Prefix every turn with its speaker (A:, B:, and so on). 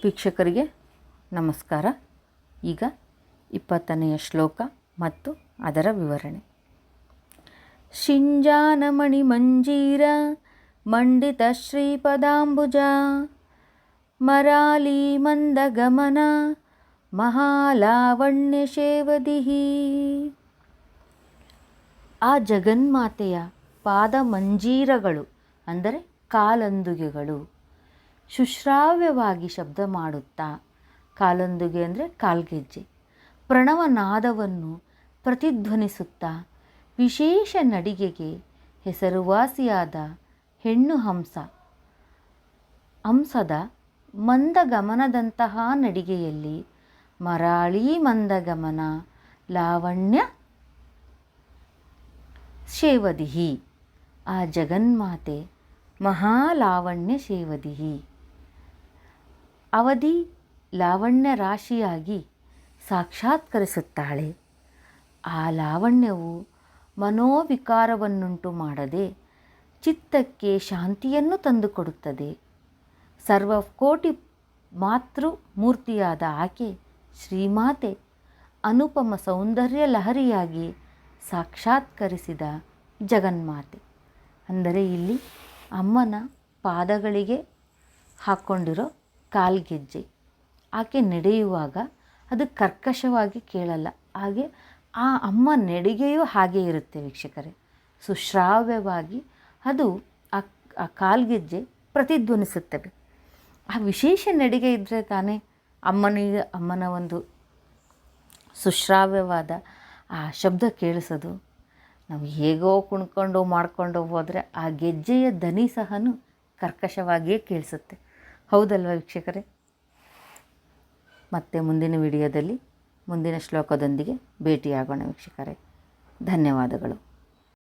A: ವೀಕ್ಷಕರಿಗೆ ನಮಸ್ಕಾರ. ಈಗ 20ನೆಯ ಶ್ಲೋಕ ಮತ್ತು ಅದರ ವಿವರಣೆ. ಶಿಂಜಾನಮಣಿ ಮಂಜೀರ ಮಂಡಿತ ಶ್ರೀಪದಾಂಬುಜ ಮರಾಲಿ ಮಂದಗಮನ ಮಹಾಲಾವಣ್ಯ ಶೇವದಿಹಿ. ಆ ಜಗನ್ಮಾತೆಯ ಪಾದ ಮಂಜೀರಗಳು ಅಂದರೆ ಕಾಲಂದುಗೆಗಳು ಶುಶ್ರಾವ್ಯವಾಗಿ ಶಬ್ದ ಮಾಡುತ್ತಾ, ಕಾಲಂದುಗೆ ಅಂದರೆ ಕಾಲ್ಗೆಜ್ಜೆ, ಪ್ರಣವನಾದವನ್ನು ಪ್ರತಿಧ್ವನಿಸುತ್ತಾ ವಿಶೇಷ ನಡಿಗೆಗೆ ಹೆಸರುವಾಸಿಯಾದ ಹೆಣ್ಣು ಹಂಸದ ಮಂದಗಮನದಂತಹ ನಡಿಗೆಯಲ್ಲಿ ಮರಾಳಿ ಮಂದಗಮನ ಲಾವಣ್ಯ ಶೇವದಿಹಿ. ಆ ಜಗನ್ಮಾತೆ ಮಹಾಲಾವಣ್ಯ ಶೇವದಿಹಿ ಅವಧಿ ಲಾವಣ್ಯ ರಾಶಿಯಾಗಿ ಸಾಕ್ಷಾತ್ಕರಿಸುತ್ತಾಳೆ. ಆ ಲಾವಣ್ಯವು ಮನೋವಿಕಾರವನ್ನುಂಟು ಮಾಡದೆ ಚಿತ್ತಕ್ಕೆ ಶಾಂತಿಯನ್ನು ತಂದುಕೊಡುತ್ತದೆ. ಸರ್ವಕೋಟಿ ಮಾತೃ ಮೂರ್ತಿಯಾದ ಆಕೆ ಶ್ರೀಮಾತೆ ಅನುಪಮ ಸೌಂದರ್ಯ ಲಹರಿಯಾಗಿ ಸಾಕ್ಷಾತ್ಕರಿಸಿದ ಜಗನ್ಮಾತೆ. ಅಂದರೆ ಇಲ್ಲಿ ಅಮ್ಮನ ಪಾದಗಳಿಗೆ ಹಾಕ್ಕೊಂಡಿರೋ ಕಾಲ್ಗೆಜ್ಜೆ, ಆಕೆ ನಡೆಯುವಾಗ ಅದು ಕರ್ಕಶವಾಗಿ ಕೇಳಲ್ಲ. ಹಾಗೆ ಆ ಅಮ್ಮ ನಡಿಗೆಯೂ ಹಾಗೆ ಇರುತ್ತೆ ವೀಕ್ಷಕರೇ, ಸುಶ್ರಾವ್ಯವಾಗಿ ಅದು ಆ ಕಾಲ್ಗೆಜ್ಜೆ ಪ್ರತಿಧ್ವನಿಸುತ್ತವೆ. ಆ ವಿಶೇಷ ನಡಿಗೆ ಇದ್ದರೆ ತಾನೇ ಅಮ್ಮನ ಒಂದು ಸುಶ್ರಾವ್ಯವಾದ ಆ ಶಬ್ದ ಕೇಳಿಸೋದು. ನಾವು ಹೇಗೋ ಕುಣ್ಕೊಂಡು ಮಾಡಿಕೊಂಡು ಹೋದರೆ ಆ ಗೆಜ್ಜೆಯ ದನಿ ಸಹನೂ ಕರ್ಕಶವಾಗಿಯೇ ಕೇಳಿಸುತ್ತೆ. ಹೌದಲ್ವ ವೀಕ್ಷಕರೇ? ಮತ್ತೆ ಮುಂದಿನ ವಿಡಿಯೋದಲ್ಲಿ ಮುಂದಿನ ಶ್ಲೋಕದೊಂದಿಗೆ ಭೇಟಿಯಾಗೋಣ ವೀಕ್ಷಕರೇ. ಧನ್ಯವಾದಗಳು.